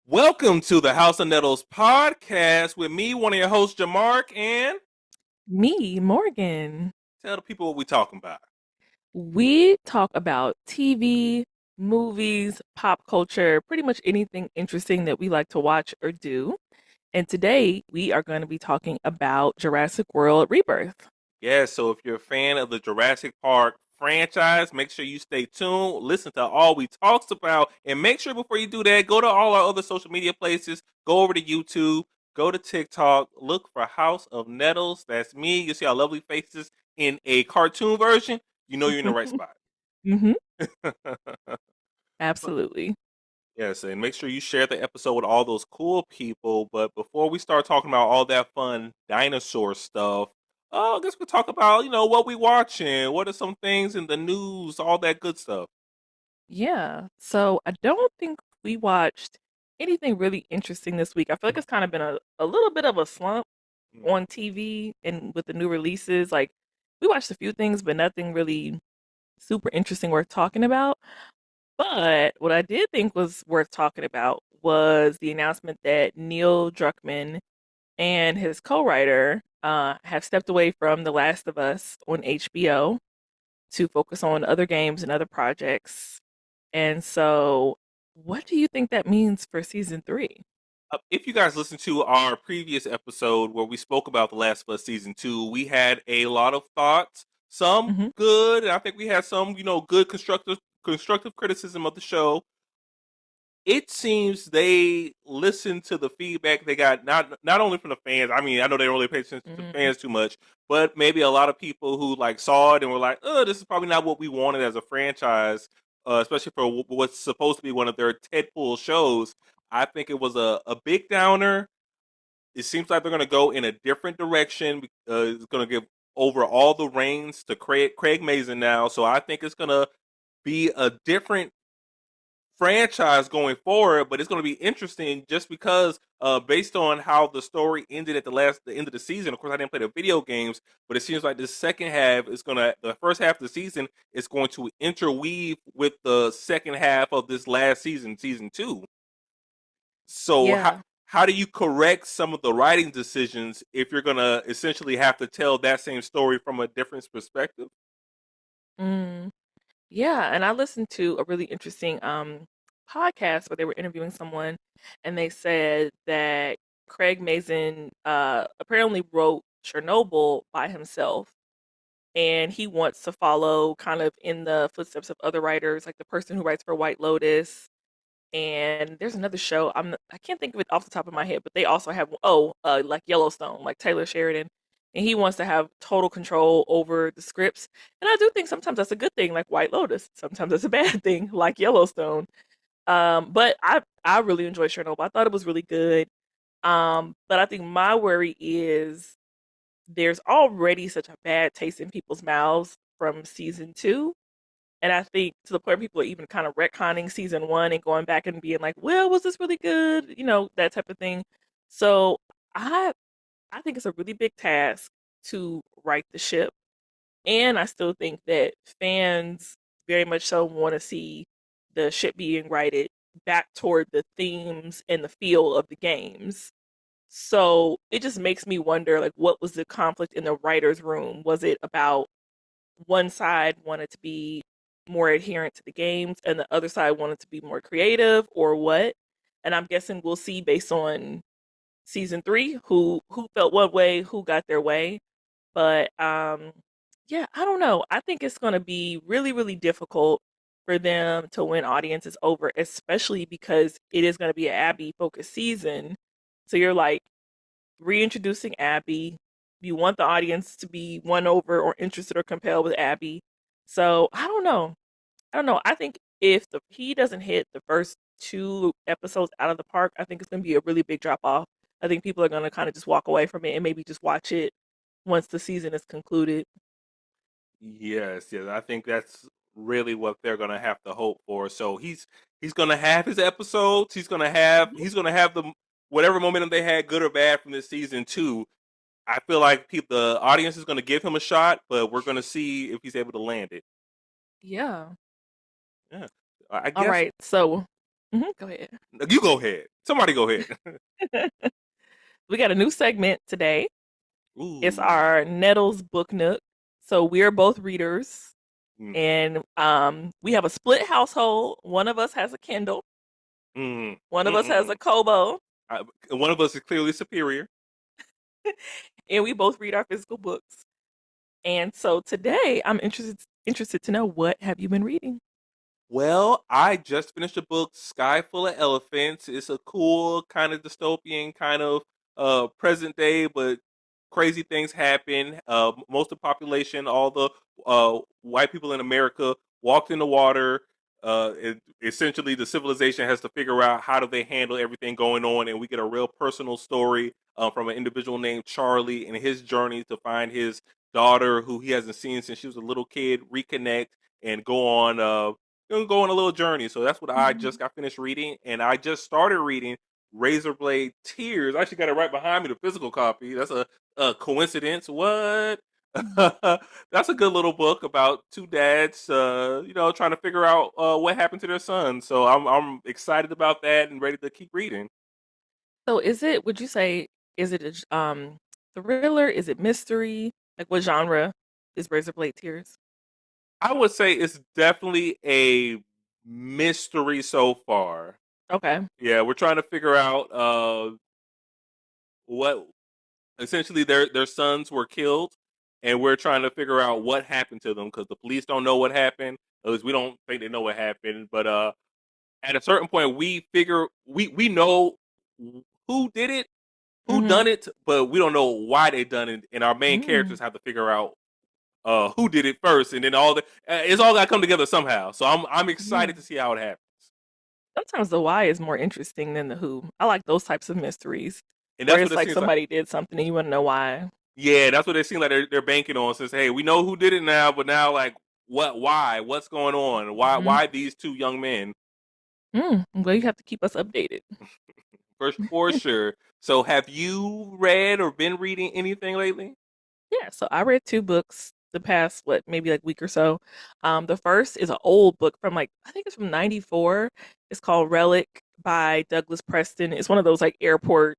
Welcome to the House of Nettles Podcast with me, one of your hosts, Jamark, and Me, Morgan. tell the people what we talking about. We talk about TV, movies, pop culture, pretty much anything interesting that we like to watch or do. And today we are going to be talking about Jurassic World Rebirth. Yeah, so if you're a fan of the Jurassic Park franchise, make sure you stay tuned, listen to all we talks about, and make sure before you do that, go to all our other social media places, go over to YouTube, go to TikTok, look for House of Nettles. That's me. You see our lovely faces in a cartoon version. You know you're in the right spot. hmm But Absolutely. yes, and make sure you share the episode with all those cool people. But before we start talking about all that fun dinosaur stuff, I guess we'll talk about, what we watching, what are some things in the news, all that good stuff. Yeah. So I don't think we watched anything really interesting this week. I feel like it's kind of been a little bit of a slump Mm. on TV and with the new releases. Like, we watched a few things, but nothing really super interesting worth talking about. But what I did think was worth talking about was the announcement that Neil Druckmann and his co-writer have stepped away from The Last of Us on HBO to focus on other games and other projects. And so, what do you think that means for season three? If you guys listened to our previous episode where we spoke about The Last of Us season 2, we had a lot of thoughts, some hmm good, and I think we had some, good constructive criticism of the show. It seems they listened to the feedback they got, not only from the fans. I mean, I know they don't really pay attention to hmm fans too much, but maybe a lot of people who like saw it and were like, "Oh, this is probably not what we wanted as a franchise," especially for what's supposed to be one of their tentpole shows. I think it was a big downer. It seems like they're going to go in a different direction. It's going to give over all the reins to Craig Mazin now, so I think it's going to be a different franchise going forward, but it's going to be interesting just because based on how the story ended at the end of the season. Of course, I didn't play the video games, but it seems like the second half is going to the first half of the season is going to interweave with the second half of this last season, season 2. So Yeah. how do you correct some of the writing decisions if you're going to essentially have to tell that same story from a different perspective? Mm. Yeah, and I listened to a really interesting podcast where they were interviewing someone and they said that Craig Mazin apparently wrote Chernobyl by himself and he wants to follow kind of in the footsteps of other writers like the person who writes for White Lotus, and there's another show I can't think of it off the top of my head, but they also have like Yellowstone, like Taylor Sheridan, and he wants to have total control over the scripts. And I do think sometimes that's a good thing, like White Lotus. Sometimes that's a bad thing, like Yellowstone. But I really enjoyed Chernobyl. I thought it was really good. But I think my worry is there's already such a bad taste in people's mouths from season two, and I think to the point people are even kind of retconning season one and going back and being like, well, was this really good? You know, that type of thing. So I I think it's a really big task to right the ship. And I still think that fans very much so want to see the ship being righted back toward the themes and the feel of the games. So it just makes me wonder, like, what was the conflict in the writer's room? Was it about one side wanted to be more adherent to the games and the other side wanted to be more creative, or what? And I'm guessing we'll see based on season three who felt one way, who got their way. But yeah, I don't know. I think it's going to be really really difficult for them to win audiences over, especially because it is going to be an Abby focused season. So you're like reintroducing Abby. You want the audience to be won over or interested or compelled with Abby. So I don't know. I don't know. I think if he doesn't hit the first two episodes out of the park, I think it's going to be a really big drop off. I think people are going to kind of just walk away from it and maybe just watch it once the season is concluded. Yes, yes. I think that's really what they're gonna have to hope for. So he's gonna have his episodes. Mhm. He's gonna have the whatever momentum they had, good or bad, from this season 2. I feel like the audience is gonna give him a shot, but we're gonna see if he's able to land it. Yeah. Yeah, I All guess. right. So Go ahead. You go ahead. Somebody go ahead. We got a new segment today. It's Ooh. our Nettles Book Nook. So we're both readers, Mm, and we have a split household. One of us has a Kindle. mm, One of us has a mm. Kobo, I, one of us is clearly superior. and we both read our physical books. And so today, I'm interested to know, what have you been reading? Well, I just finished a book, Sky Full of Elephants. It's a cool, kind of dystopian, kind of present day, but crazy things happen. Most of the population, all the white people in America, walked in the water. Essentially, the civilization has to figure out how do they handle everything going on, and we get a real personal story from an individual named Charlie and his journey to find his daughter, who he hasn't seen since she was a little kid, reconnect and go on. Gonna go on a little journey. So that's what I just got finished reading, and I just started reading Razorblade Tears. I actually got it right behind me, the physical copy. That's a coincidence. What? That's a good little book about two dads, trying to figure out what happened to their son. So I'm excited about that and ready to keep reading. So would you say, is it a thriller? Is it mystery? Like, what genre is Razorblade Tears? I would say it's definitely a mystery so far. Okay. Yeah, we're trying to figure out what essentially their sons were killed, and we're trying to figure out what happened to them because the police don't know what happened. At least we don't think they know what happened. But at a certain point, we figure we know who did it, who Mm-hmm. done it, but we don't know why they done it. And our main Mm. characters have to figure out who did it first, and then it's all got to come together somehow. So I'm Yeah. excited to see how it happens. Sometimes the why is more interesting than the who. I like those types of mysteries And where that's what it's it like seems like. somebody did something and you want to know why. Yeah, that's what they seem like they're banking on. Since hey, we know who did it now, but now like what? Why? What's going on? Why? Hmm. Why these two young men? Well, you have to keep us updated. For sure. So, have you read or been reading anything lately? Yeah, so I read two books the past, what, maybe like week or so. The first is an old book from, like, I think it's from '94. It's called Relic by Douglas Preston. It's one of those like airport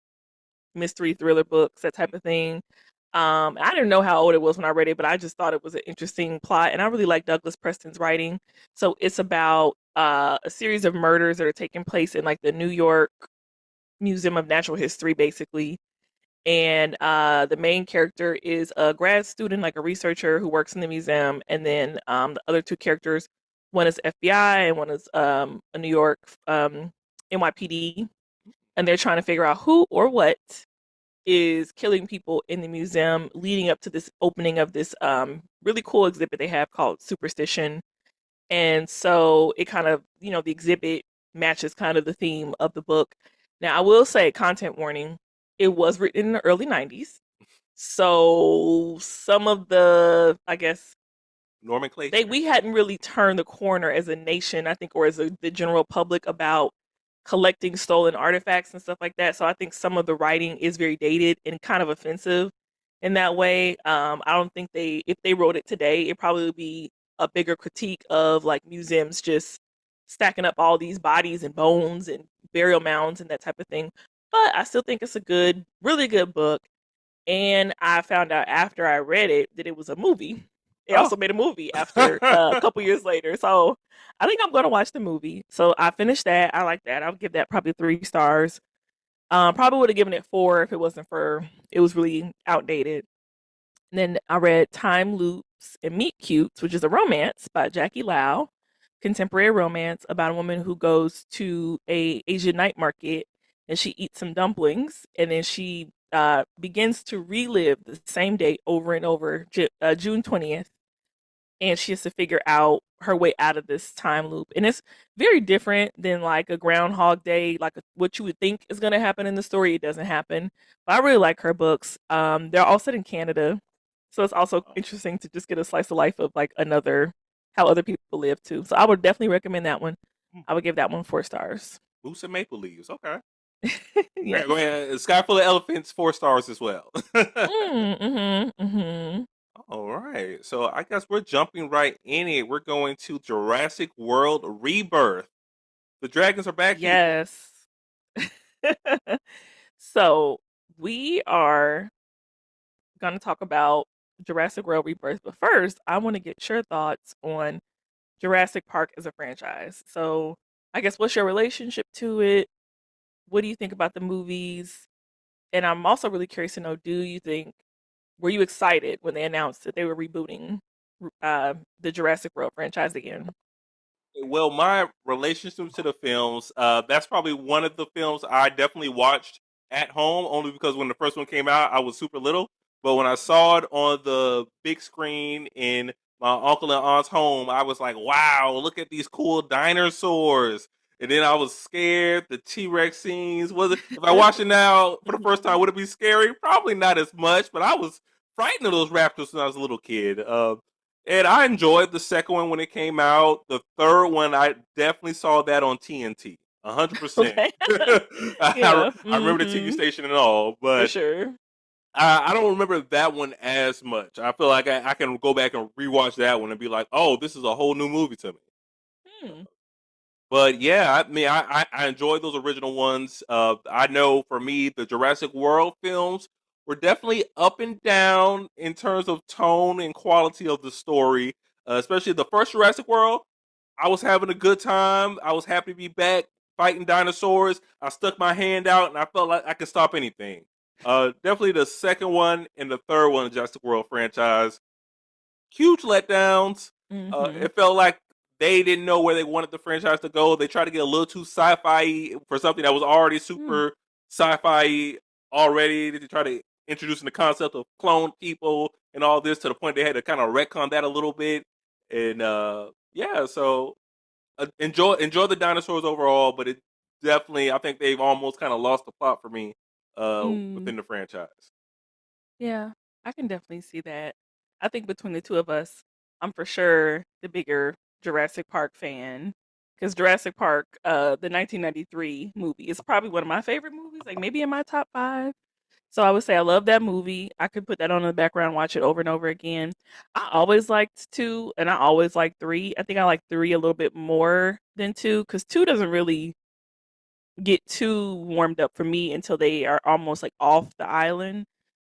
mystery thriller books, that type of thing. I didn't know how old it was when I read it, but I just thought it was an interesting plot, and I really like Douglas Preston's writing. So it's about a series of murders that are taking place in like the New York Museum of Natural History, basically. And the main character is a grad student, like a researcher who works in the museum, and then the other two characters, one is FBI and one is a New York NYPD, and they're trying to figure out who or what is killing people in the museum leading up to this opening of this really cool exhibit they have called Superstition. And so it kind of, the exhibit matches kind of the theme of the book. Now, I will say, content warning, it was written in the early 90s. So some of the, I guess, Nomenclature. we hadn't really turned the corner as a nation, I think, or as the general public, about collecting stolen artifacts and stuff like that. So I think some of the writing is very dated and kind of offensive in that way. I don't think if they wrote it today, it probably would be a bigger critique of like museums just stacking up all these bodies and bones and burial mounds and that type of thing. But I still think it's a good, really good book. And I found out after I read it that it was a movie. They Oh. also made a movie after a couple years later. So I think I'm going to watch the movie. So I finished that. I like that. I'll give that probably 3 stars. Probably would have given it 4 if it wasn't for it was really outdated. And then I read Time Loops and Meet Cutes, which is a romance by Jackie Lau, contemporary romance about a woman who goes to a Asian night market and she eats some dumplings, and then she begins to relive the same day over and over, June 20th, and she has to figure out her way out of this time loop. And it's very different than like a Groundhog Day, like what you would think is going to happen in the story. It doesn't happen. But I really like her books. They're all set in Canada, so it's also interesting to just get a slice of life of like another how other people live too. So I would definitely recommend that one. I would give that one 4 stars. Boots and maple leaves. Okay. Go Yes. ahead. Sky full of elephants. 4 stars as well. Mm-hmm. All right. So I guess we're jumping right in it. We're going to Jurassic World Rebirth. The dragons are back here. Yes. So we are going to talk about Jurassic World Rebirth, but first, I want to get your thoughts on Jurassic Park as a franchise. So, I guess what's your relationship to it? What do you think about the movies? And I'm also really curious to know, were you excited when they announced that they were rebooting the Jurassic World franchise again? Well, my relationship to the films, that's probably one of the films I definitely watched at home, only because when the first one came out, I was super little. But when I saw it on the big screen in my uncle and aunt's home, I was like, wow, look at these cool dinosaurs. And then I was scared. The T Rex scenes was it? If I watch it now for the first time, would it be scary? Probably not as much. But I was frightened of those raptors when I was a little kid. And I enjoyed the second one when it came out. The third one, I definitely saw that on TNT, 100%. Okay. I, Yeah. I remember the TV Mm-hmm. station and all, For but sure. I don't remember that one as much. I feel like I can go back and rewatch that one and be like, oh, this is a whole new movie to me. Hmm. But yeah, I mean, I enjoyed those original ones. I know for me, the Jurassic World films were definitely up and down in terms of tone and quality of the story. Especially the first Jurassic World, I was having a good time. I was happy to be back fighting dinosaurs. I stuck my hand out and I felt like I could stop anything. Definitely the second one and the third one, the Jurassic World franchise, huge letdowns. Mm-hmm. It felt like they didn't know where they wanted the franchise to go. They tried to get a little too sci-fi for something that was already Mm. super sci-fi already. They tried to introducing the concept of clone people and all this to the point they had to kind of retcon that a little bit. And yeah, so enjoy the dinosaurs overall, but it definitely I think they've almost kind of lost the plot for me Mm. within the franchise. Yeah, I can definitely see that. I think between the two of us, I'm for sure the bigger Jurassic Park fan because Jurassic Park, the 1993 movie, is probably one of my favorite movies, like maybe in my top five. So I would say I love that movie. I could put that on in the background, watch it over and over again. I always liked two, and I always liked three. I think I like three a little bit more than two because two doesn't really get too warmed up for me until they are almost like off the island.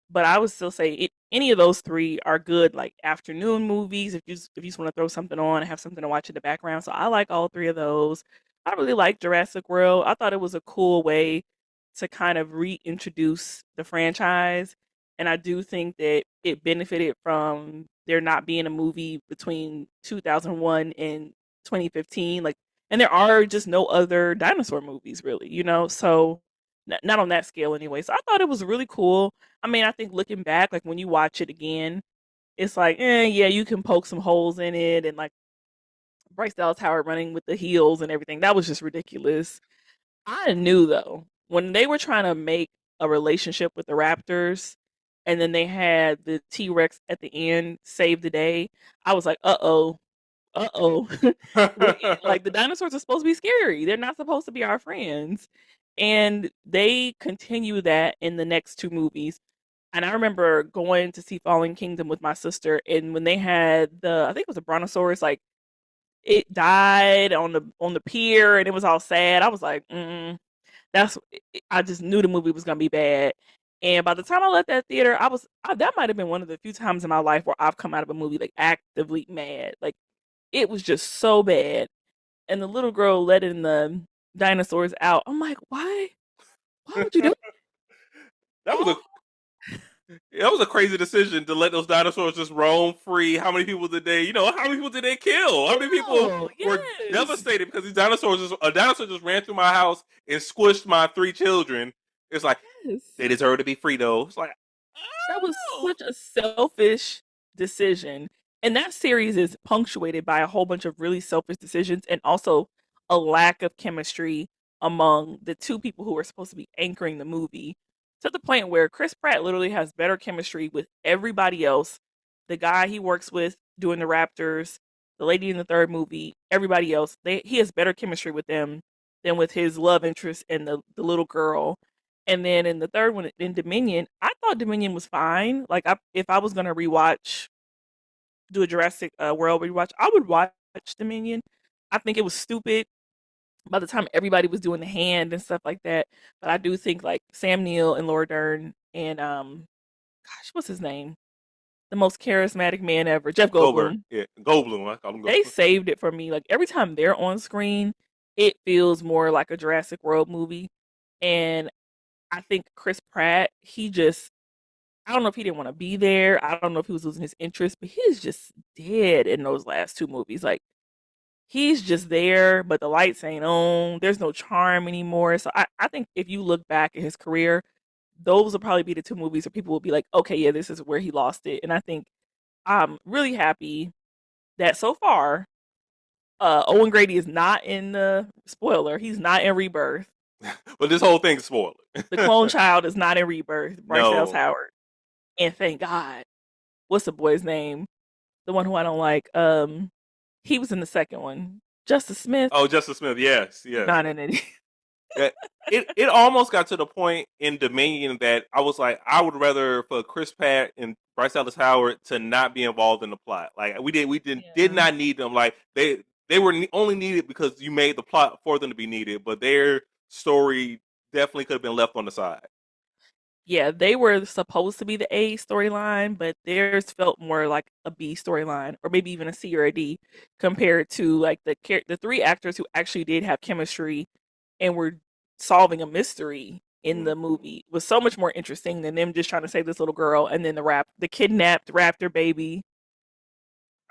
But I would still say any of those three are good like afternoon movies if you just want to throw something on and have something to watch in the background. So I like all three of those. I really like Jurassic World. I thought it was a cool way to kind of reintroduce the franchise. And I do think that it benefited from there not being a movie between 2001 and 2015. Like and there are just no other dinosaur movies really, so not on that scale anyway. So I thought it was really cool. I mean, I think looking back, like when you watch it again, it's like, yeah, you can poke some holes in it, and like Bryce Dallas Howard running with the heels and everything. That was just ridiculous. I knew though when they were trying to make a relationship with the Raptors, and then they had the T Rex at the end save the day. I was like, uh-oh. Like the dinosaurs are supposed to be scary. They're not supposed to be our friends. And they continue that in the next two movies. And I remember going to see Fallen Kingdom with my sister, and when they had I think it was a brontosaurus, like it died on the pier, and it was all sad. I was like, that's. I just knew the movie was gonna be bad. And by the time I left that theater, that might have been one of the few times in my life where I've come out of a movie like actively mad. Like it was just so bad. And the little girl letting the dinosaurs out. I'm like, why? Why would you do that was a that? that was a crazy decision to let those dinosaurs just roam free. How many people did they, how many people did they kill? How many people Oh, were yes. devastated because a dinosaur just ran through my house and squished my three children? It's like Yes. they deserve to be free though. It's like, That was oh. such a selfish decision. And that series is punctuated by a whole bunch of really selfish decisions and also a lack of chemistry among the two people who are supposed to be anchoring the movie to the point where Chris Pratt literally has better chemistry with everybody else. The guy he works with doing the Raptors, the lady in the third movie, everybody else. He has better chemistry with them than with his love interest and the little girl. And then in the third one, in Dominion, I thought Dominion was fine. Like, if I was gonna do a Jurassic World rewatch, I would watch Dominion. I think it was stupid by the time everybody was doing the hand and stuff like that. But I do think like Sam Neill and Laura Dern and gosh, what's his name? The most charismatic man ever, Jeff Goldberg, Goldblum. yeah, Goldblum. I call him They Goldblum. saved it for me. Like every time they're on screen, it feels more like a Jurassic World movie. And I think Chris Pratt, he just I don't know if he didn't want to be there. I don't know if he was losing his interest, but he's just dead in those last two movies. Like he's just there, but the lights ain't on. There's no charm anymore. So I think if you look back at his career, those will probably be the two movies where people will be like, okay, yeah, this is where he lost it. And I think I'm really happy that so far, Owen Grady is not in the spoiler. He's not in Rebirth. But this whole thing's spoiled. The clone child is not in Rebirth. Bryce Dallas No. Howard. And thank God. What's the boy's name? The one who I don't like. He was in the second one. Justice Smith. Oh, Justice Smith. Yes, yes. Not in it. It almost got to the point in Dominion that I was like, I would rather for Chris Pratt and Bryce Dallas Howard to not be involved in the plot. Like did Yeah. not need them. Like they were only needed because you made the plot for them to be needed, but their story definitely could have been left on the side. Yeah, they were supposed to be the A storyline, but theirs felt more like a B storyline, or maybe even a C or a D, compared to like the three actors who actually did have chemistry and were solving a mystery in the movie was so much more interesting than them just trying to save this little girl and then the kidnapped raptor baby.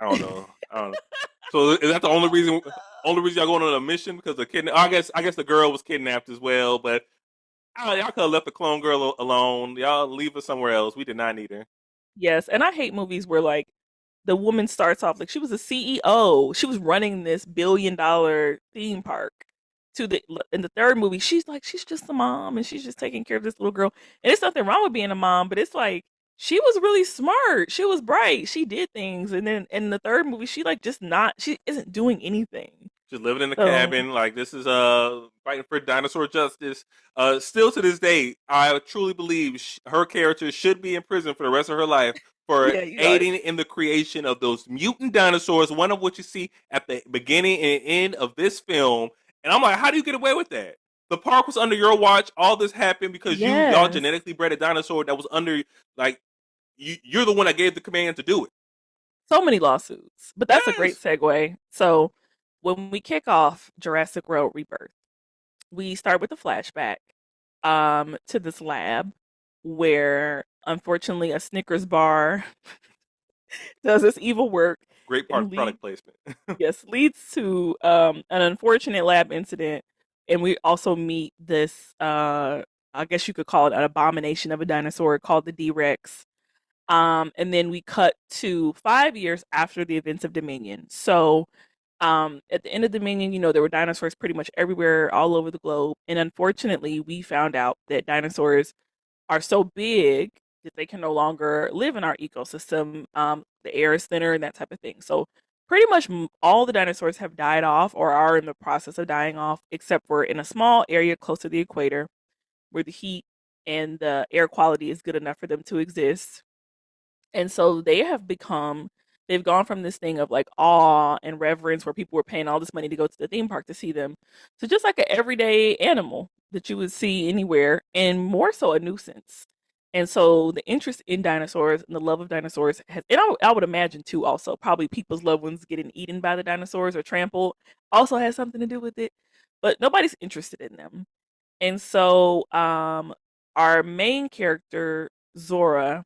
I don't know. I don't know. So is that the only reason? Only reason y'all going on a mission because the kid? I guess the girl was kidnapped as well, but y'all could have left the clone girl alone. Y'all leave her somewhere else. We did not need her. Yes, and I hate movies where like the woman starts off like she was a CEO. She was running this $1 billion theme park. To the in the third movie, she's like she's just a mom and she's just taking care of this little girl. And it's nothing wrong with being a mom, but it's like she was really smart. She was bright. She did things, and then in the third movie, she like just not. She isn't doing anything. Just living in a So cabin. Like this is fighting for dinosaur justice. Still to this day, I truly believe her character should be in prison for the rest of her life for yeah, you know, aiding in the creation of those mutant dinosaurs. One of which you see at the beginning and end of this film. And I'm like, how do you get away with that? The park was under your watch. All this happened because y'all yes, genetically bred a dinosaur that was under like you're the one that gave the command to do it. so many lawsuits. But that's a great Yes, segue. So when we kick off Jurassic World Rebirth, we start with a flashback to this lab where unfortunately a Snickers bar does its evil work great and product placement. leads to an unfortunate lab incident, and we also meet this I guess you could call it an abomination of a dinosaur called the D-Rex. And then we cut to 5 years after the events of Dominion. So at the end of Dominion, there were dinosaurs pretty much everywhere, all over the globe. And unfortunately, we found out that dinosaurs are so big that they can no longer live in our ecosystem. The air is thinner and that type of thing. So pretty much all the dinosaurs have died off or are in the process of dying off, except for in a small area close to the equator where the heat and the air quality is good enough for them to exist. And so they've gone from this thing of like awe and reverence where people were paying all this money to go to the theme park to see them to just like an everyday animal that you would see anywhere and more so a nuisance. And so the interest in dinosaurs and the love of dinosaurs has, and I would imagine too, also probably people's loved ones getting eaten by the dinosaurs or trampled also has something to do with it, but nobody's interested in them. And so, our main character, Zora,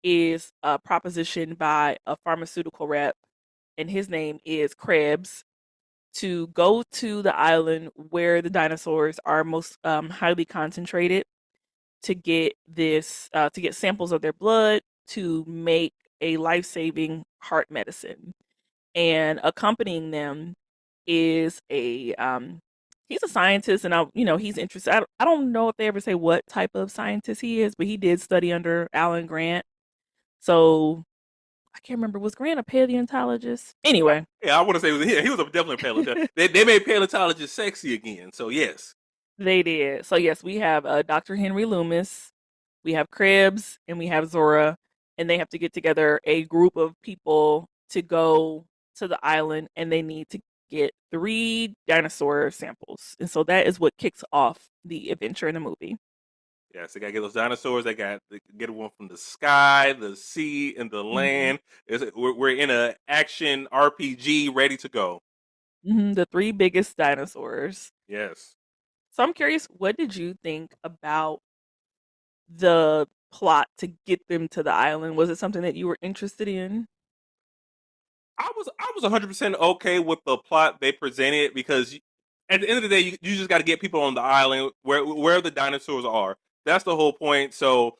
is propositioned by a pharmaceutical rep, and his name is Krebs, to go to the island where the dinosaurs are most highly concentrated to get samples of their blood to make a life-saving heart medicine. And accompanying them is a he's a scientist, and he's interested. I don't know if they ever say what type of scientist he is, but he did study under Alan Grant. So I can't remember, was Grant a paleontologist? Anyway, Yeah, I want to say he was definitely a paleontologist. They made paleontologists sexy again, so yes. they did. So yes, we have Dr. Henry Loomis, we have Krebs, and we have Zora, and they have to get together a group of people to go to the island, and they need to get 3 dinosaur samples. And so that is what kicks off the adventure in the movie. Yes, they gotta get those dinosaurs. They get one from the sky, the sea, and the Mhm. land. We're in a action RPG ready to go. Mhm, the 3 biggest dinosaurs. Yes. So I'm curious, what did you think about the plot to get them to the island? Was it something that you were interested in? I was 100% okay with the plot they presented because at the end of the day, you just got to get people on the island where the dinosaurs are. That's the whole point. So,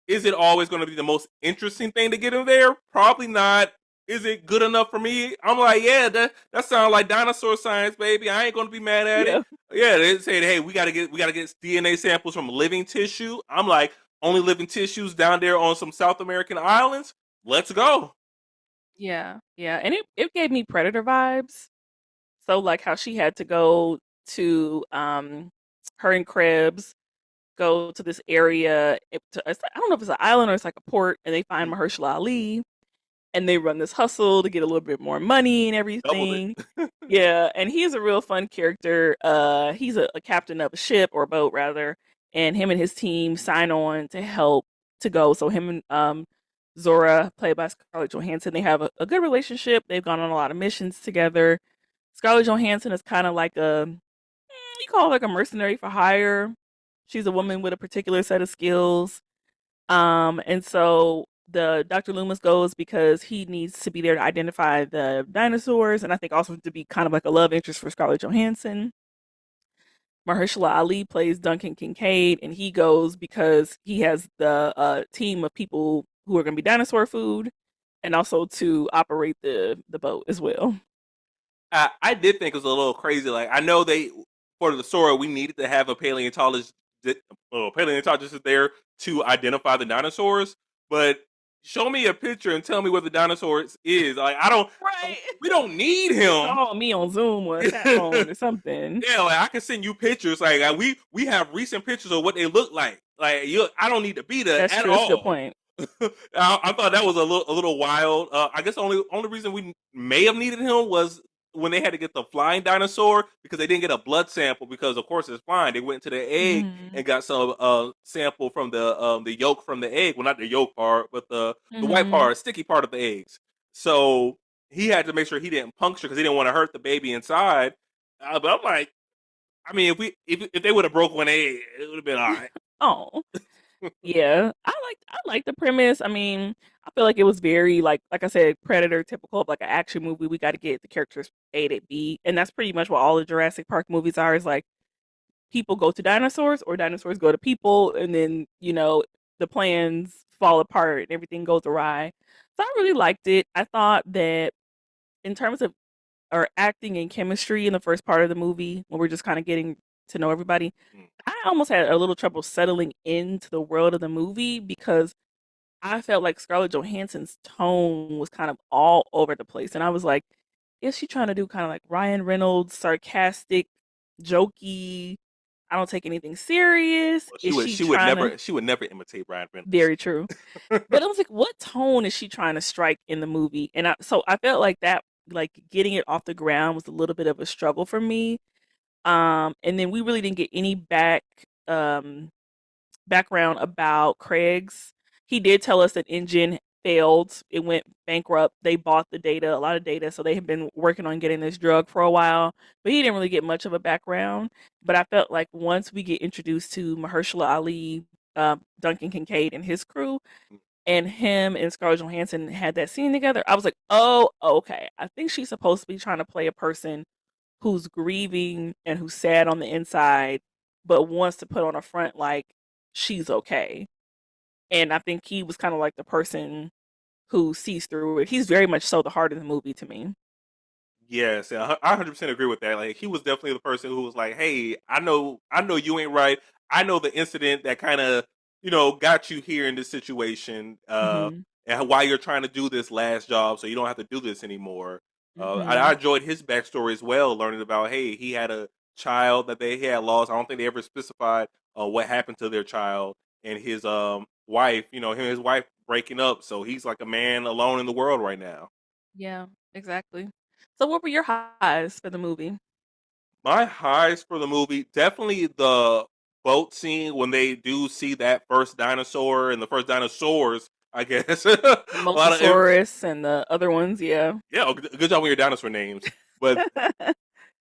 is it always going to be the most interesting thing to get them there? Probably not. Is it good enough for me? I'm like, yeah, that sounds like dinosaur science, baby. I ain't going to be mad at it. Yeah. Yeah, they said, hey, we gotta get DNA samples from living tissue. I'm like, only living tissues down there on some South American islands. Let's go. Yeah. Yeah, and it gave me Predator vibes. So, like, how she had to go to, her and Krebs go to this area, I don't know if it's an island or it's like a port, and they find Mahershala Ali, and they run this hustle to get a little bit more money and Doubled it. everything. Yeah, and he's a real fun character. He's a captain of a ship or a boat rather, and him and his team sign on to help to go. So him and Zora, played by Scarlett Johansson, they have a good relationship. They've gone on a lot of missions together. Scarlett Johansson is kind of like you call her like a mercenary for hire. She's a woman with a particular set of skills. And so the Dr. Loomis goes because he needs to be there to identify the dinosaurs, and I think also to be kind of like a love interest for Scarlett Johansson. Mahershala Ali plays Duncan Kincaid, and he goes because he has the team of people who are going to be dinosaur food, and also to operate the boat as well. I did think it was a little crazy. Like I know they for the story we needed to have a paleontologist there to identify the dinosaurs, but show me a picture and tell me what the dinosaurs is. Like I don't, Right. we don't need him. Call me on Zoom or a chat phone or something. Yeah, like I can send you pictures. Like we have recent pictures of what they look like. Like I don't need to be there That's at true. That's a good all. point. I thought that was a little wild. I guess the only reason we may have needed him was when they had to get the flying dinosaur because they didn't get a blood sample because of course it's flying. They went to the egg Mhm. and got some sample from the yolk from the egg. Well, not the yolk part, but the white Mhm. part, sticky part of the eggs. So he had to make sure he didn't puncture because he didn't want to hurt the baby inside. But I'm like, I mean, if they would have broke one egg, it would have been all right. Oh. Yeah, I like the premise. I mean, I feel like it was very like I said, Predator typical of like an action movie. We got to get the characters A to B, and that's pretty much what all the Jurassic Park movies are. Is like people go to dinosaurs or dinosaurs go to people, and then the plans fall apart and everything goes awry. So I really liked it. I thought that in terms of our acting and chemistry in the first part of the movie, when we're just kind of getting to know everybody, Mm. I almost had a little trouble settling into the world of the movie because I felt like Scarlett Johansson's tone was kind of all over the place. And I was like, is she trying to do kind of like Ryan Reynolds, sarcastic, jokey? I don't take anything serious. Well, Is she trying to? she would never imitate Ryan Reynolds. Very true. But I was like, what tone is she trying to strike in the movie? And so I felt like that, like getting it off the ground was a little bit of a struggle for me. And then we really didn't get any um background about Craig's. He did tell us that engine failed. It went bankrupt. They bought the data, a lot of data, so they have been working on getting this drug for a while. But he didn't really get much of a background. But I felt like once we get introduced to Mahershala Ali, Duncan Kincaid, and his crew, and him and Scarlett Johansson had that scene together, I was like, oh, okay. I think she's supposed to be trying to play a person who's grieving and who's sad on the inside, but wants to put on a front like she's okay. And I think he was kind of like the person who sees through it. He's very much so the heart of the movie to me. Yes, yeah, I 100% agree with that. Like he was definitely the person who was like, "Hey, I know you ain't right. I know the incident that kind of got you here in this situation, Mhm. and why you're trying to do this last job, so you don't have to do this anymore." I Mhm. enjoyed his backstory as well, learning about hey, he had a child that he had lost. I don't think they ever specified what happened to their child and his wife. Him and his wife breaking up, so he's like a man alone in the world right now. Yeah, exactly. So, what were your highs for the movie? My highs for the movie, definitely the boat scene when they do see that first dinosaur and the first dinosaurs, I guess. A The lot of Mosasaurus and the other ones, yeah. yeah, good job with your dinosaur names. But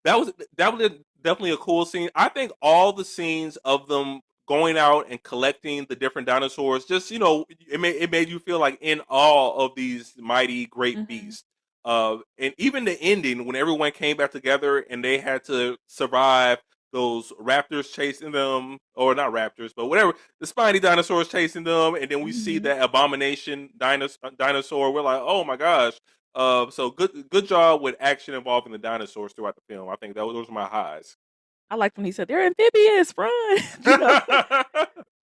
that was definitely a cool scene. I think all the scenes of them going out and collecting the different dinosaurs, just it made you feel like in awe of these mighty great Hmm. beasts. And even the ending when everyone came back together and they had to survive those raptors chasing them, or not raptors, but whatever, the spiny dinosaurs chasing them, and then we see Hmm. that abomination dinosaur. We're like, oh my gosh, so good job with action involving the dinosaurs throughout the film. I think those are my highs. I liked when he said they're amphibious, run.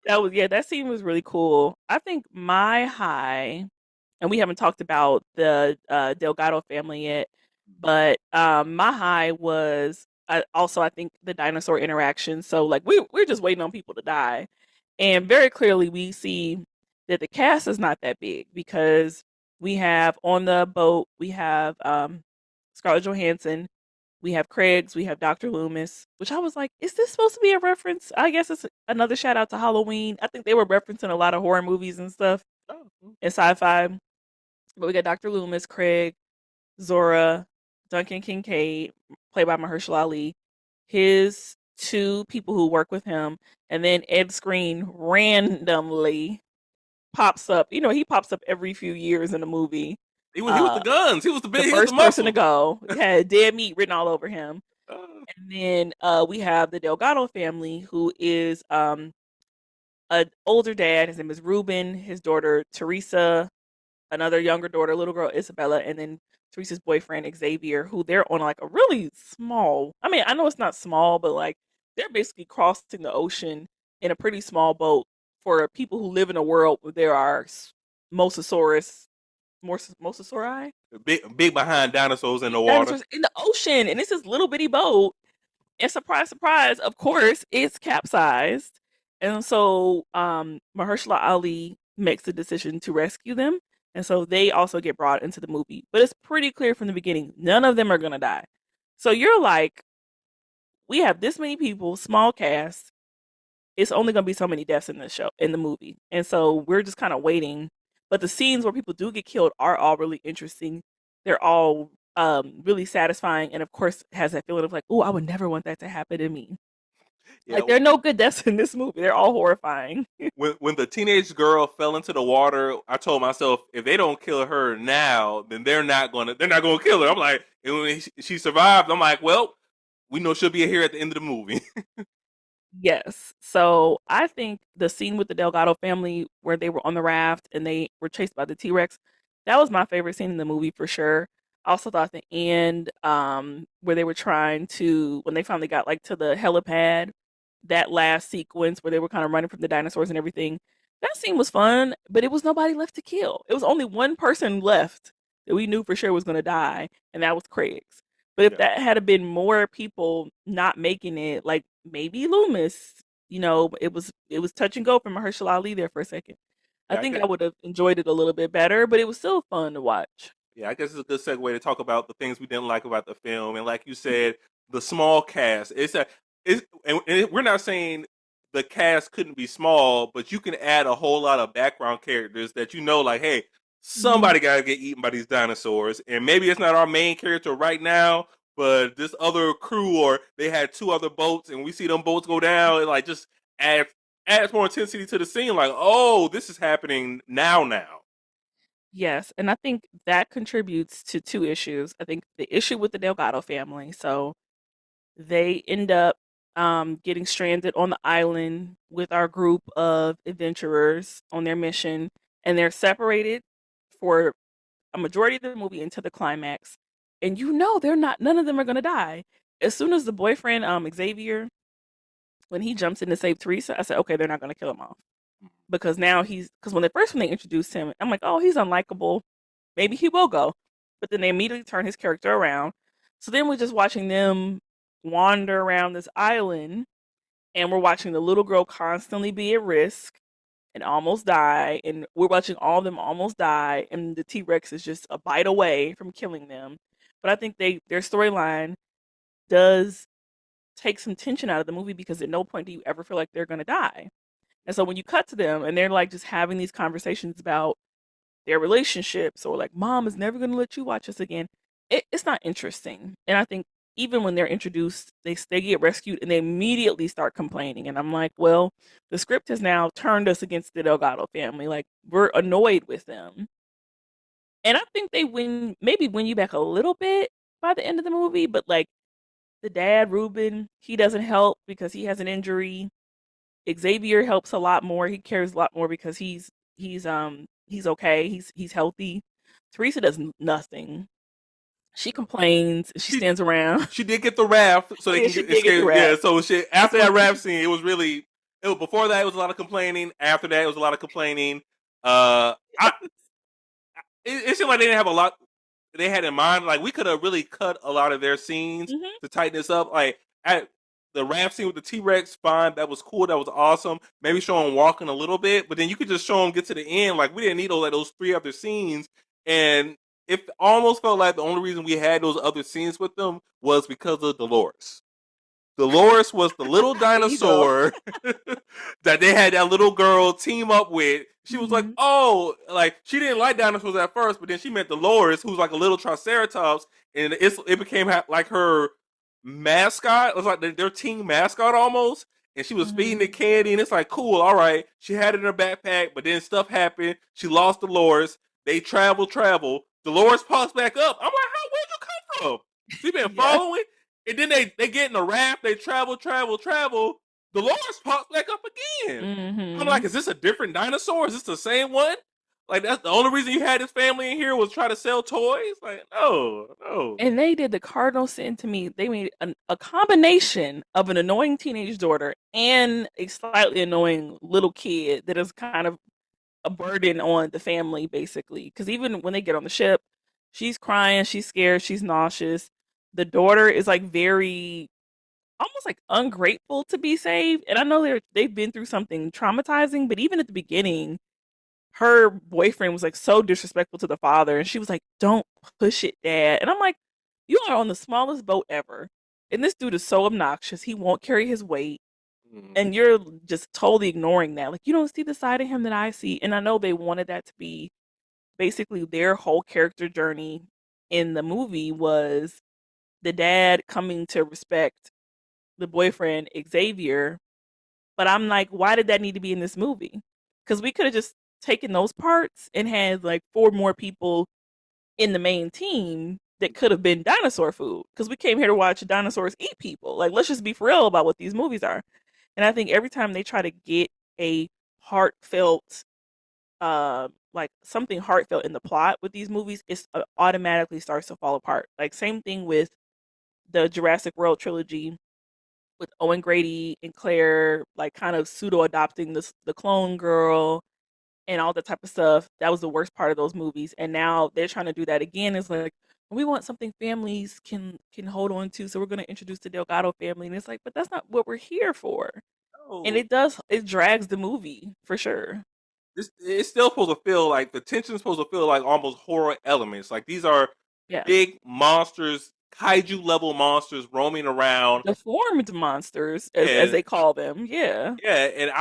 That was, yeah, that scene was really cool. I think my high, and we haven't talked about the Delgado family yet, but my high was also I think the dinosaur interaction. So like we're just waiting on people to die, and very clearly we see that the cast is not that big because we have on the boat we have Scarlett Johansson, we have Craig's, we have Dr. Loomis, which I was like, is this supposed to be a reference? I guess it's another shout out to Halloween. I think they were referencing a lot of horror movies and stuff Oh, and sci-fi. But we got Dr. Loomis, Craig, Zora, Duncan Kincaid, played by Mahershala Ali, his two people who work with him, and then Ed Screen randomly pops up. You know, he pops up every few years in a movie. he was the Uh, guns. He was the the big. He was the first person to muscle. go had dead meat written all over him. Uh, And then we have the Delgado family, who is an older dad. His name is Ruben. His daughter Teresa, another younger daughter, little girl Isabella, and then Teresa's boyfriend Xavier, who they're on like a really small. I mean, I know it's not small, but like they're basically crossing the ocean in a pretty small boat for people who live in a world where there are mosasaurus, mosasauri, big behind dinosaurs in the water. dinosaurs in the ocean, and it's this little bitty boat. And surprise, surprise, of course, it's capsized. And so Mahershala Ali makes the decision to rescue them. And so they also get brought into the movie. But it's pretty clear from the beginning, none of them are going to die. So you're like, we have this many people, small cast. It's only going to be so many deaths in the show, in the movie. And so we're just kind of waiting. But the scenes where people do get killed are all really interesting. They're all really satisfying. And of course, has that feeling of like, oh, I would never want that to happen to me. Yeah, Like there are no good deaths in this movie. They're all horrifying. when the teenage girl fell into the water, I told myself if they don't kill her now, then they're not gonna kill her. I'm like, and when she survived, I'm like, well, we know she'll be here at the end of the movie. Yes. So I think the scene with the Delgado family where they were on the raft and they were chased by the T Rex, that was my favorite scene in the movie for sure. I also thought the end, where they were trying to when they finally got like to the helipad, that last sequence where they were kind of running from the dinosaurs and everything, that scene was fun, but it was nobody left to kill. It was only one person left that we knew for sure was gonna die, and that was Craig's. But if Yeah, that had been more people not making it, like maybe Loomis, it was touch and go from Mahershala Ali there for a second. I yeah, I think guess, I would have enjoyed it a little bit better, but it was still fun to watch. yeah, I guess it's a good segue to talk about the things we didn't like about the film, and like you said, the small cast. We're not saying the cast couldn't be small, but you can add a whole lot of background characters that like, hey, Mhm. somebody got to get eaten by these dinosaurs, and maybe it's not our main character right now, but this other crew, or they had two other boats, and we see them boats go down, and like just adds adds more intensity to the scene. Like, oh, this is happening now. Yes, and I think that contributes to two issues. I think the issue with the Delgado family, so they end up getting stranded on the island with our group of adventurers on their mission, and they're separated for a majority of the movie into the climax. And they're not, none of them are going to die. As soon as the boyfriend, Xavier, when he jumps in to save Teresa, I said, okay, they're not going to kill him off. Because now because when they introduced him, I'm like, oh, he's unlikable. Maybe he will go. But then they immediately turn his character around. So then we're just watching them wander around this island, and we're watching the little girl constantly be at risk and almost die. And we're watching all of them almost die. And the T Rex is just a bite away from killing them. but I think their storyline does take some tension out of the movie because at no point do you ever feel like they're going to die. And so when you cut to them and they're like just having these conversations about their relationships or like mom is never going to let you watch us again, it's not interesting. And I think even when they're introduced, they get rescued and they immediately start complaining. And I'm like, well, the script has now turned us against the Delgado family. Like we're annoyed with them. And I think they win you back a little bit by the end of the movie, but like the dad, Ruben, he doesn't help because he has an injury. Xavier helps a lot more. He cares a lot more because he's okay. He's healthy. Teresa does nothing. She complains. She She stands around. she did get the raft so they Yeah, can she did get the escape. Yeah, rap. so she after that raft scene, it was really. Before that, it was a lot of complaining. After that, it was a lot of complaining. I it seemed like they didn't have a lot they had in mind. Like we could have really cut a lot of their scenes Hmm. to tighten this up. Like at the raft scene with the T Rex, fine, that was cool, that was awesome. Maybe show him walking a little bit, but then you could just show him get to the end. Like we didn't need those three other scenes, and it almost felt like the only reason we had those other scenes with them was because of Dolores. Dolores was the little There you go. dinosaur that they had that little girl team up with. She was like, Hmm. oh, like she didn't like dinosaurs at first, but then she met Dolores, who's like a little Triceratops, and it became like her mascot. It was like their team mascot almost. And she was feeding the Hmm. candy, and it's like, cool, all right. She had it in her backpack, but then stuff happened. She lost Dolores. They travel. Dolores pops back up. I'm like, where'd you come from? She been Yeah. following? And then they get in a raft, they travel. Dolores pops back up again. I'm Hmm. like, is this a different dinosaur? Is this the same one? Like that's the only reason you had this family in here was try to sell toys? Like, no. And they did the cardinal sin to me. They made a combination of an annoying teenage daughter and a slightly annoying little kid that is kind of a burden on the family, basically. Because even when they get on the ship, she's crying, she's scared, she's nauseous. The daughter is like very almost like ungrateful to be saved. And I know they've been through something traumatizing, but even at the beginning, her boyfriend was like so disrespectful to the father, and she was like, "Don't push it, Dad." And I'm like, "You are on the smallest boat ever, and this dude is so obnoxious. He won't carry his weight, Mm. and you're just totally ignoring that. Like you don't see the side of him that I see." And I know they wanted that to be basically their whole character journey in the movie was the dad coming to respect the boyfriend Xavier, but I'm like, why did that need to be in this movie? Because we could have just taken those parts and had like four more people in the main team that could have been dinosaur food. Because we came here to watch dinosaurs eat people. Like, let's just be for real about what these movies are. And I think every time they try to get a heartfelt, like something heartfelt in the plot with these movies, it automatically starts to fall apart. Like, same thing with the Jurassic World trilogy with Owen Grady and Claire, like kind of pseudo adopting the clone girl and all that type of stuff. That was the worst part of those movies. And now they're trying to do that again. It's like we want something families can hold on to, so we're going to introduce the Delgado family, and it's like, but that's not what we're here for. And No. it drags the movie for sure. It's still supposed to feel like the tension's supposed to feel like almost horror elements. Like these are Yeah, big monsters, kaiju level monsters roaming around. deformed monsters as And they call them. Yeah, yeah, and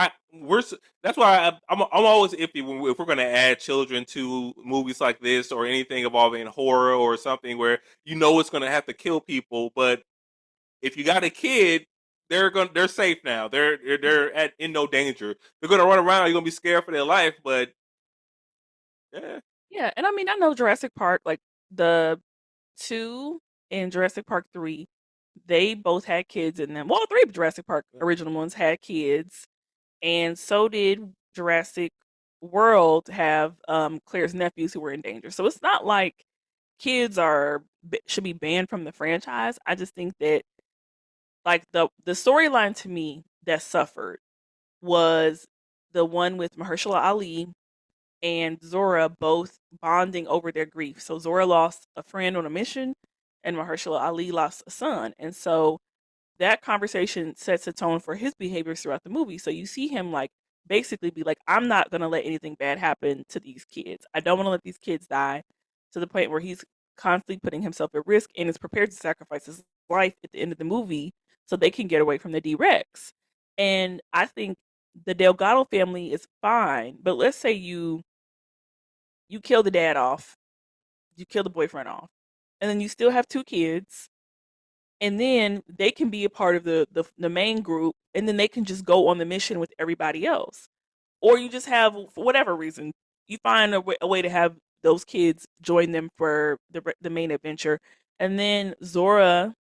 that's why I'm always iffy if we're going to add children to movies like this or anything involving horror or something where it's going to have to kill people. But if you got a kid, they're safe now. They're at in no danger. They're going to run around. You're going to be scared for their life. But yeah, yeah. And I mean, I know Jurassic Park, like the two and Jurassic Park 3, they both had kids in them. Well, three of Jurassic Park original ones had kids, and so did Jurassic World have Claire's nephews who were in danger. So it's not like kids should be banned from the franchise. I just think that like the storyline to me that suffered was the one with Mahershala Ali and Zora both bonding over their grief. So Zora lost a friend on a mission, and Mahershala Ali lost a son. And so that conversation sets a tone for his behaviors throughout the movie. So you see him like basically be like, I'm not going to let anything bad happen to these kids. I don't want to let these kids die, to the point where he's constantly putting himself at risk and is prepared to sacrifice his life at the end of the movie so they can get away from the D-Rex. And I think the Delgado family is fine, but let's say you kill the dad off, you kill the boyfriend off, and then you still have two kids, and then they can be a part of the main group, and then they can just go on the mission with everybody else. Or you just have, for whatever reason, you find a way to have those kids join them for the main adventure, and then Zora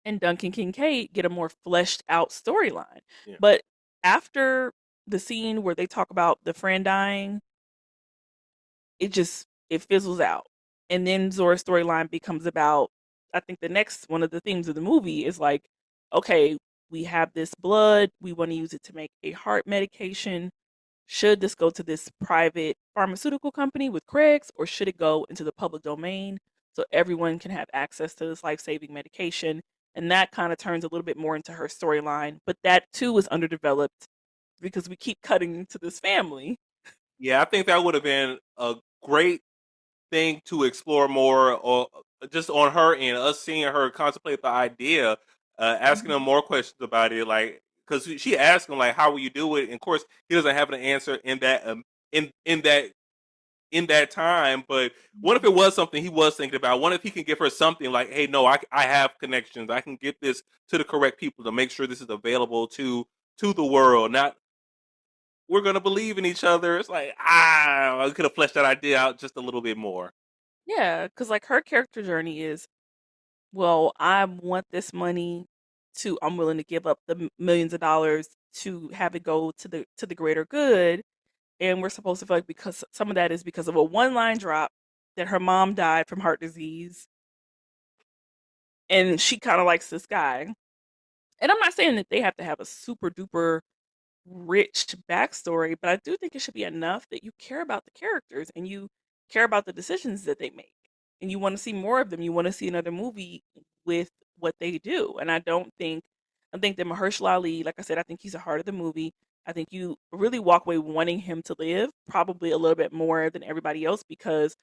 and Duncan Kincaid get a more fleshed out storyline. Yeah. But after the scene where they talk about the friend dying, it fizzles out. And then Zora's storyline becomes about, I think the next one of the themes of the movie is like, okay, we have this blood, we want to use it to make a heart medication. Should this go to this private pharmaceutical company with Craig's, or should it go into the public domain so everyone can have access to this life-saving medication? And that kind of turns a little bit more into her storyline, but that too is underdeveloped because we keep cutting to this family. Yeah, I think that would have been a great thing to explore more, or just on her end, us seeing her contemplate the idea, asking him more questions about it, like because she asked him like, "How will you do it?" And of course, he doesn't have an answer in that in that time. But what if it was something he was thinking about? What if he can give her something like, "Hey, no, I have connections. I can get this to the correct people to make sure this is available to the world." Not we're gonna believe in each other. It's like I could have fleshed that idea out just a little bit more. Yeah, because like her character journey is, well, I want this money to, I'm willing to give up the millions of dollars to have it go to the greater good. And we're supposed to feel like, because some of that is because of a one line drop that her mom died from heart disease, and she kind of likes this guy. And I'm not saying that they have to have a super duper rich backstory, but I do think it should be enough that you care about the characters and you care about the decisions that they make. And you want to see more of them. You want to see another movie with what they do. And I think that Mahershala Ali, like I said, I think he's the heart of the movie. I think you really walk away wanting him to live, probably a little bit more than everybody else, because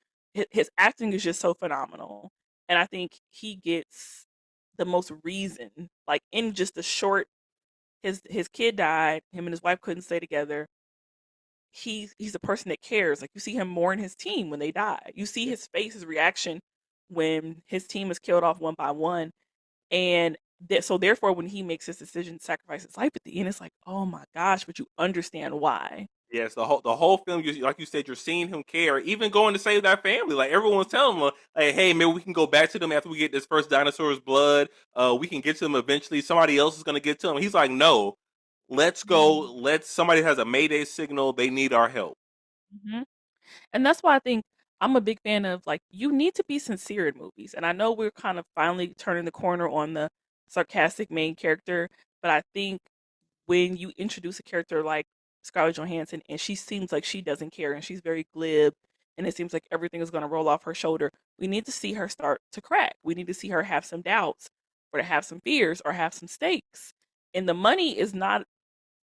his acting is just so phenomenal. And I think he gets the most reason, like in just a short, his kid died, him and his wife couldn't stay together. He's a person that cares. Like, you see him mourn his team when they die. You see his face, his reaction when his team is killed off one by one. And so therefore when he makes his decision to sacrifice his life at the end, it's like, oh my gosh, but you understand why. Yes, the whole film, like you said, you're seeing him care, even going to save that family. Like everyone's telling him, like, "Hey, maybe we can go back to them after we get this first dinosaur's blood. We can get to them eventually. Somebody else is going to get to them." He's like, "No, let's go. Mhm. Somebody has a mayday signal. They need our help." Mhm. And that's why I think I'm a big fan of, like, you need to be sincere in movies. And I know we're kind of finally turning the corner on the sarcastic main character, but I think when you introduce a character like Scarlett Johansson and she seems like she doesn't care and she's very glib and it seems like everything is going to roll off her shoulder, we need to see her start to crack. We need to see her have some doubts, or to have some fears, or have some stakes. And the money is not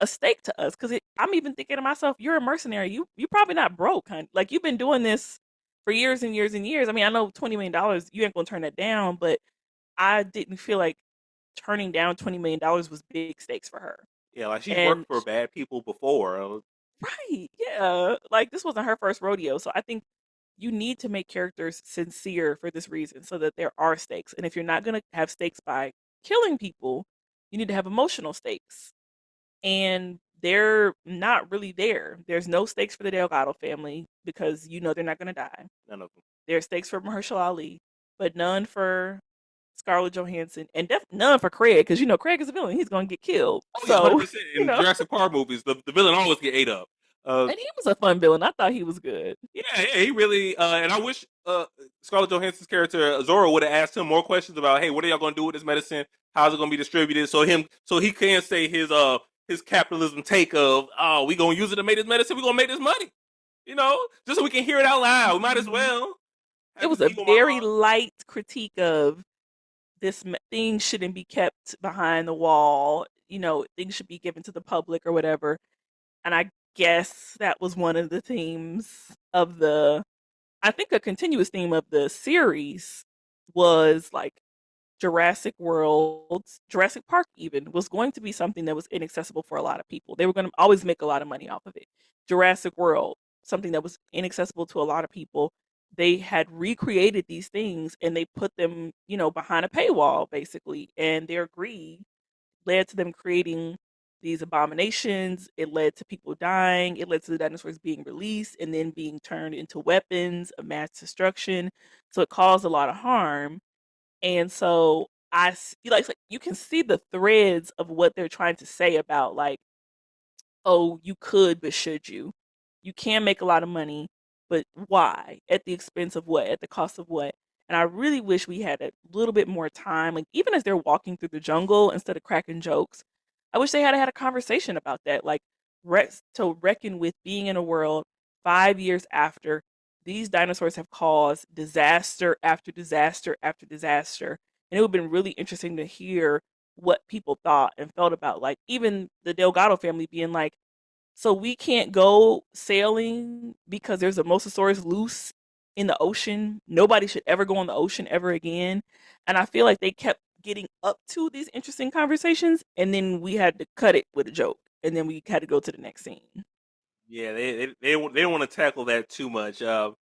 a stake to us, because I'm even thinking to myself, you're a mercenary. You probably not broke, hun. Like, you've been doing this for years and years and years. I mean, I know $20 million, you ain't gonna turn that down, but I didn't feel like turning down $20 million was big stakes for her. Yeah, like she's And worked for bad people before. right, yeah, like this wasn't her first rodeo. So I think you need to make characters sincere for this reason, so that there are stakes. And if you're not gonna have stakes by killing people, you need to have emotional stakes. And they're not really there. There's no stakes for the Delgado family because you know they're not going to die. None of them. There's stakes for Mahershala Ali, but none for Scarlett Johansson, and none for Craig, because you know Craig is a villain. He's going to get killed. Oh yeah, So 100%. you In know, Jurassic Park movies, the villain always get ate up. Uh, and he was a fun villain. I thought he was good. yeah, he really. And I wish Scarlett Johansson's character Zora would have asked him more questions about, "Hey, what are y'all going to do with this medicine? How's it going to be distributed?" So he can say his capitalism take of, "Oh, we gonna use it to make this medicine. We gonna make this money." Just so we can hear it out loud. We might as Mhm. well It have his was a ego very monologue. light critique of this thing shouldn't be kept behind the wall. You know, things should be given to the public or whatever. And I guess that was one of the themes of the I think a continuous theme of the series was like Jurassic Park even was going to be something that was inaccessible for a lot of people. They were going to always make a lot of money off of it. Jurassic World, something that was inaccessible to a lot of people. They had recreated these things and they put them, behind a paywall basically. And their greed led to them creating these abominations. It led to people dying. It led to the dinosaurs being released and then being turned into weapons of mass destruction. So it caused a lot of harm. And so like you can see the threads of what they're trying to say about like, oh, you could, but should you? You can make a lot of money, but why? At the expense of what? At the cost of what? And I really wish we had a little bit more time. Like even as they're walking through the jungle, instead of cracking jokes, I wish they had a conversation about that. Like to reckon with being in a world 5 years after these dinosaurs have caused disaster after disaster after disaster. And it would have been really interesting to hear what people thought and felt about like even the Delgado family being like, so we can't go sailing because there's a mosasaurus loose in the ocean. Nobody should ever go on the ocean ever again. And I feel like they kept getting up to these interesting conversations and then we had to cut it with a joke and then we had to go to the next scene. Yeah, they don't want to tackle that too much. And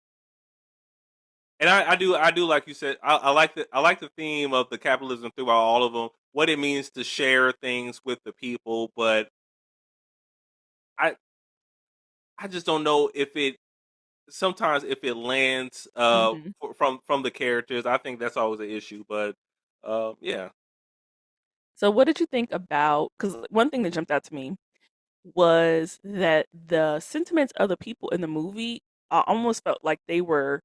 I do like you said. I like the theme of the capitalism throughout all of them. What it means to share things with the people, but I I just don't know if it sometimes if it lands Hmm. from the characters. I think that's always an issue. But yeah, So what did you think about, because one thing that jumped out to me was that the sentiments of the people in the movie, I almost felt like they were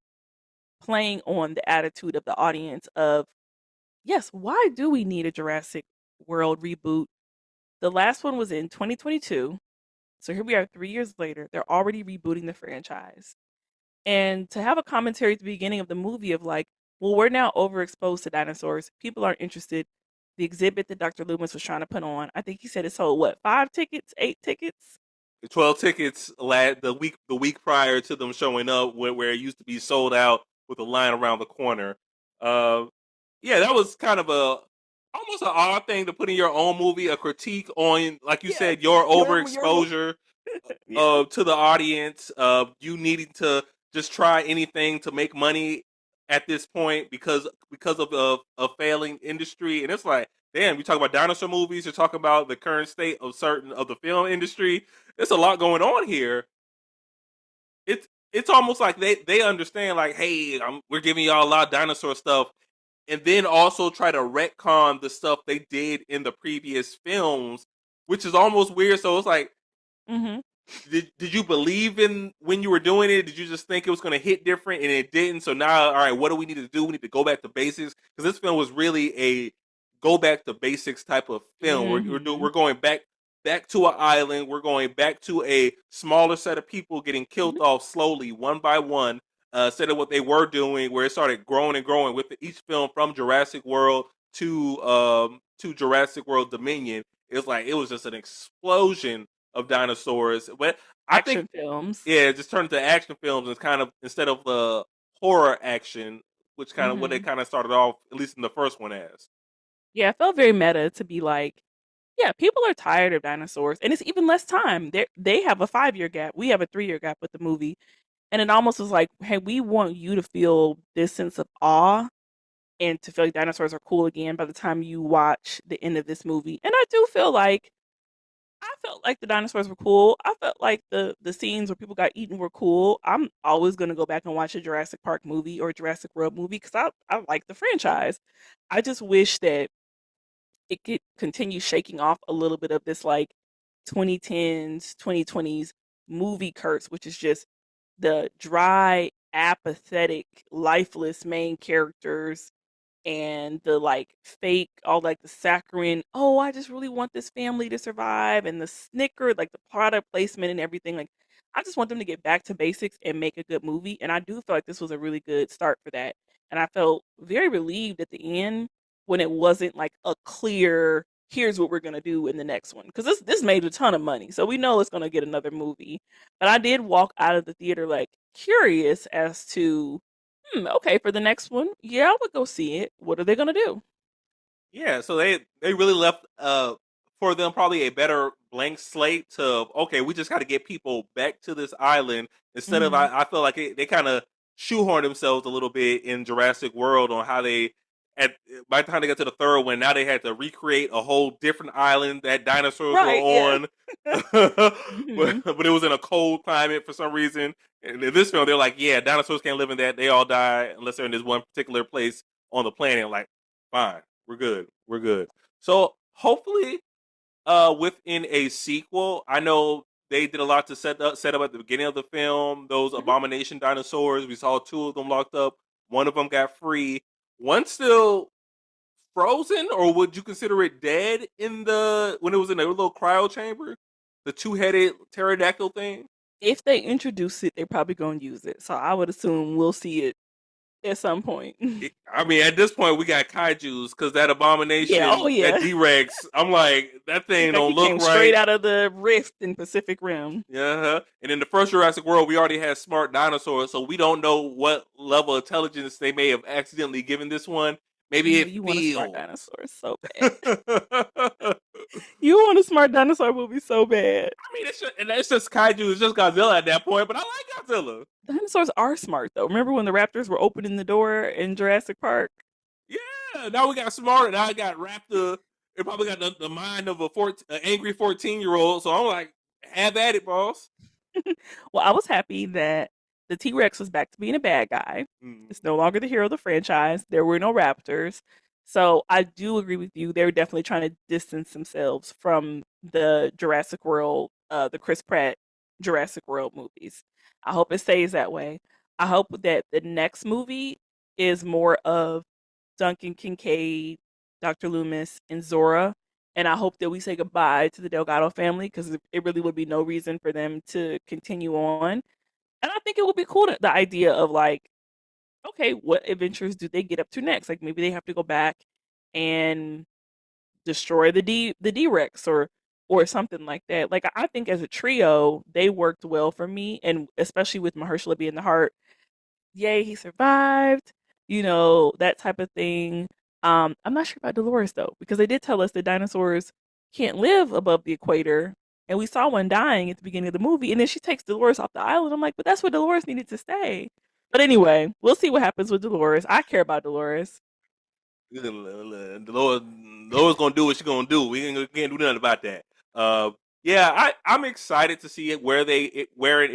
playing on the attitude of the audience of, yes, why do we need a Jurassic World reboot? The last one was in 2022. So here we are 3 years later. They're already rebooting the franchise. And to have a commentary at the beginning of the movie of like, well, we're now overexposed to dinosaurs. People aren't interested. The exhibit that Dr. Loomis was trying to put on, I think he said it sold what, 5 tickets, 8 tickets? 12 tickets the week prior to them showing up, where it used to be sold out with a line around the corner. Uh, yeah, that was kind of a almost an odd thing to put in your own movie, a critique on, like you Yes. said, your Your movie. overexposure Yeah. to the audience, you needing to just try anything to make money at this point because of a failing industry. And it's like, damn, you talk about dinosaur movies, you're talking about the current state of certain of the film industry. There's a lot going on here. It's almost like they understand, like, hey, we're giving y'all a lot of dinosaur stuff, and then also try to retcon the stuff they did in the previous films, which is almost weird. So it's like, Hmm. did you believe in when you were doing it? Did you just think it was going to hit different and it didn't? So now, all right, what do we need to do? We need to go back to basics, because this film was really a go back to basics type of film. Hmm. We're going back to an island. We're going back to a smaller set of people getting killed Hmm. off slowly, one by one. Instead of what they were doing, where it started growing and growing with each film from Jurassic World to Jurassic World Dominion. It was just an explosion of dinosaurs. But I think, Action films. yeah, it just turned into action films, and kind of instead of the horror action, which kind of what they Hmm. kind of started off, at least in the first one, as. Yeah, it felt very meta to be like, yeah, people are tired of dinosaurs, and it's even less time. They have a 5 year gap. We have a 3 year gap with the movie, and it almost was like, hey, we want you to feel this sense of awe and to feel like dinosaurs are cool again by the time you watch the end of this movie. And I do feel like I felt like the dinosaurs were cool. I felt like the scenes where people got eaten were cool. I'm always gonna go back and watch a Jurassic Park movie or a Jurassic World movie because I like the franchise. I just wish that it could continue shaking off a little bit of this like 2010s, 2020s movie curse, which is just the dry, apathetic, lifeless main characters and the like fake, all like the saccharine, oh, I just really want this family to survive, and the snicker, like the product placement and everything. Like, I just want them to get back to basics and make a good movie. And I do feel like this was a really good start for that. And I felt very relieved at the end when it wasn't like a clear, here's what we're gonna do in the next one. Because this made a ton of money. So we know it's gonna get another movie. But I did walk out of the theater like, curious as to, okay, for the next one, yeah, I would go see it. What are they gonna do? Yeah, so they really left for them probably a better blank slate to okay, we just got to get people back to this island instead of Hmm. I feel like they kind of shoehorned themselves a little bit in Jurassic World on how they at by the time they got to the third one, now they had to recreate a whole different island that dinosaurs were Right? Yeah. on, Hmm. but it was in a cold climate for some reason. And in this film, they're like, yeah, dinosaurs can't live in that; they all die unless they're in this one particular place on the planet. Like, fine, we're good. We're good. So hopefully, within a sequel, I know they did a lot to set up at the beginning of the film. Those Hmm. abomination dinosaurs. We saw two of them locked up. One of them got free. One's still frozen, or would you consider it dead in the when it was in a little cryo chamber? The two-headed pterodactyl thing. If they introduce it, they're probably gonna use it. So I would assume we'll see it at some point. I mean, at this point, we got kaiju's because that Yeah. Oh abomination, that yeah. D Rex, I'm like, that thing Like don't he look came straight right. out of the rift in Pacific Rim. Yeah, and in the first Jurassic World, we already had smart dinosaurs, so we don't know what level of intelligence they may have accidentally given this one. I Maybe know it you want a smart feels. dinosaur so bad. I You want a smart dinosaur movie so bad. mean, it's just kaiju. It's just Godzilla at that point, but I like Godzilla. Dinosaurs are smart though. Remember when the raptors were opening the door in Jurassic Park? Yeah, now we got smart, and I got Raptor. It probably got the mind of an angry 14-year-old. So I'm like, have at it, boss. Well, I was happy that the T Rex was back to being a bad guy. Mm. It's no longer the hero of the franchise. There were no raptors. So I do agree with you. They're definitely trying to distance themselves from the Jurassic World, the Chris Pratt Jurassic World movies. I hope it stays that way. I hope that the next movie is more of Duncan Kincaid, Dr. Loomis, and Zora. And I hope that we say goodbye to the Delgado family because it really would be no reason for them to continue on. And I think it would be cool the idea of like, okay, what adventures do they get up to next? Like maybe they have to go back and destroy the D Rex or something like that. Like I think as a trio, they worked well for me, and especially with Mahershala being the heart, yay, he survived, that type of thing. I'm not sure about Dolores though, because they did tell us that dinosaurs can't live above the equator. And we saw one dying at the beginning of the movie, and then she takes Dolores off the island. I'm like, but that's where Dolores needed to stay. But anyway, we'll see what happens with Dolores. I care about Dolores. The Lord's gonna do what she's gonna do. We can't do nothing about that. Yeah, I'm excited to see it where and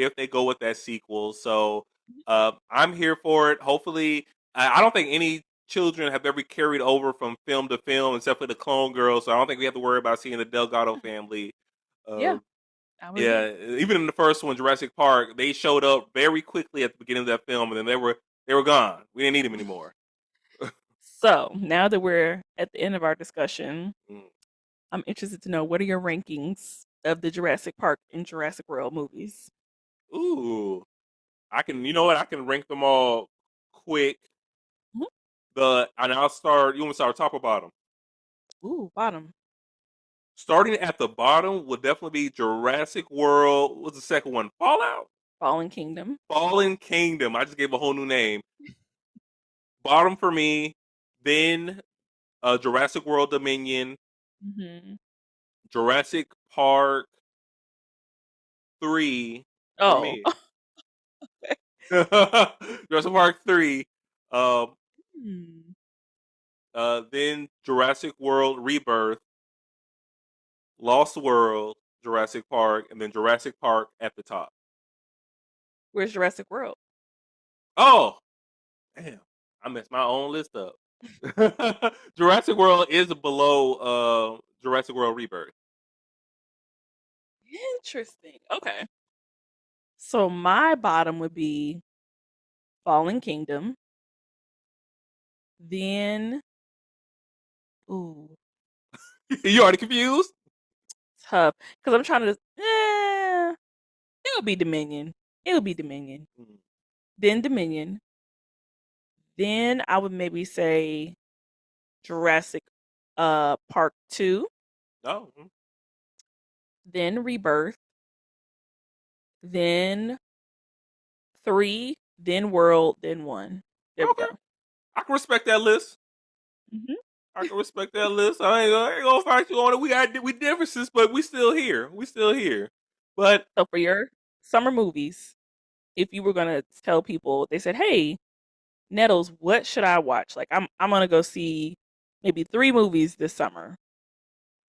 if they go with that sequel. So I'm here for it. Hopefully, I don't think any children have ever carried over from film to film except for the clone girls. So I don't think we have to worry about seeing the Delgado family. Uh, Yeah, I would agree. yeah, even in the first one, Jurassic Park, they showed up very quickly at the beginning of that film, and then they were gone. We didn't need them anymore. So now that we're at the end of our discussion, Mm. I'm interested to know what are your rankings of the Jurassic Park and Jurassic World movies? Ooh, I can. You know what? I can rank them all quick. Mhm. And I'll start. You want me to start top or bottom? Ooh, bottom. Starting at the bottom would definitely be Jurassic World. What's the second one? Fallout. Fallen Kingdom. Fallen Kingdom. I just gave a whole new name. Bottom for me. Then Jurassic World Dominion. Hmm. Jurassic Park 3 for Oh. me. Jurassic Park 3. Um, Hmm. then Jurassic World Rebirth. Lost World, Jurassic Park, and then Jurassic Park at the top. Where's Jurassic World? Oh, damn. I messed my own list up. Jurassic World is below Jurassic World Rebirth. Interesting. Okay. So my bottom would be Fallen Kingdom. Then, ooh, You already confused? tough. Because I'm trying to, it'll be Dominion. It'll be Dominion. Mm. Then Dominion. Then I would maybe say Jurassic Park 2. No. Then Rebirth. Then 3, then World, then 1. There we Okay, go. I can respect that list. Hmm. I can respect that list. I ain't gonna fight you on it. We differences, but we still here. We still here. But So for your summer movies, if you were gonna tell people, they said, "Hey, Nettles, what should I watch? Like, I'm gonna go see maybe 3 movies this summer."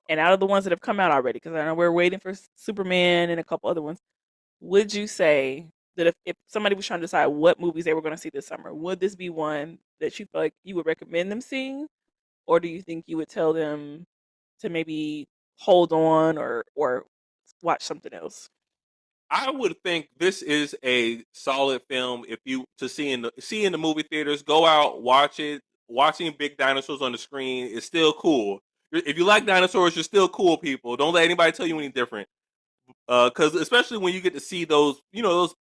And out of the ones that have come out already, because I know we're waiting for Superman and a couple other ones, would you say that if somebody was trying to decide what movies they were going to see this summer, would this be one that you feel like you would recommend them seeing, or do you think you would tell them to maybe hold on or watch something else? I would think this is a solid film if you to see in the movie theaters. Go out, watch it. Watching big dinosaurs on the screen is still cool. If you like dinosaurs, you're still cool, people. Don't let anybody tell you any different. Because especially when you get to see those, those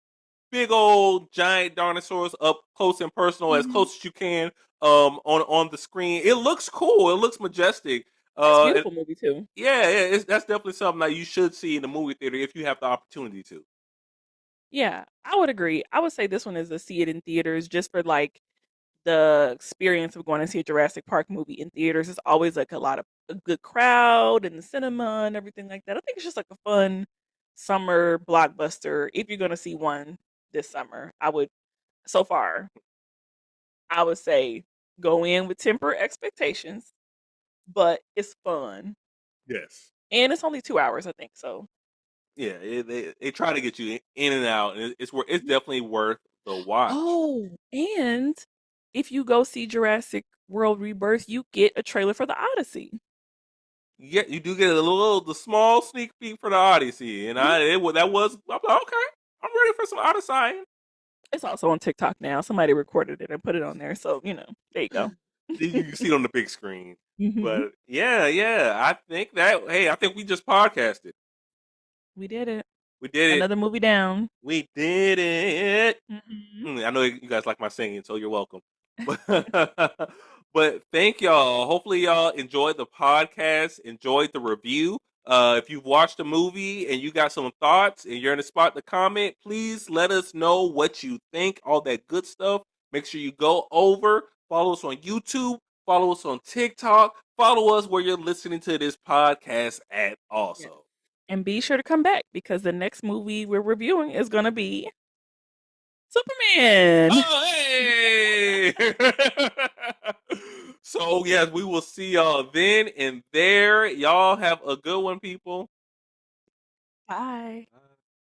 big old giant dinosaurs up close and personal, as Hmm. close as you can, on the screen. It looks cool. It looks majestic. That's a And beautiful movie too. yeah, that's definitely something that you should see in the movie theater if you have the opportunity to. Yeah, I would agree. I would say this one is a see it in theaters just for like the experience of going to see a Jurassic Park movie in theaters. Is always like a good crowd in the cinema and everything like that. I think it's just like a fun summer blockbuster. If you're going to see one this summer, so far I would say go in with temper expectations, but it's fun Yes. and it's only 2 hours, I think. So Yeah, they try to get you in and out, and it's definitely worth the watch. oh, and if you go see Jurassic World Rebirth, you get a trailer for the Odyssey. You do get the small sneak peek for the Odyssey, and that was I'm like, okay, I'm ready for some Odyssey. It's also on TikTok now. Somebody recorded it and put it on there. So, there you go. You can see it on the big screen. Hmm. But yeah, I think we just podcasted. We did it. We did it. Another movie down. We did it. Hmm. I know you guys like my singing, so you're welcome. But thank y'all. Hopefully y'all enjoyed the podcast, enjoyed the review. If you've watched the movie and you got some thoughts and you're in a spot to comment, please let us know what you think, all that good stuff. Make sure you go over, follow us on YouTube, follow us on TikTok, follow us where you're listening to this podcast at Yes. also. And be sure to come back because the next movie we're reviewing is going to be Superman. Oh, hey! So, yes, we will see y'all then and there. Y'all have a good one, people. Bye. Bye.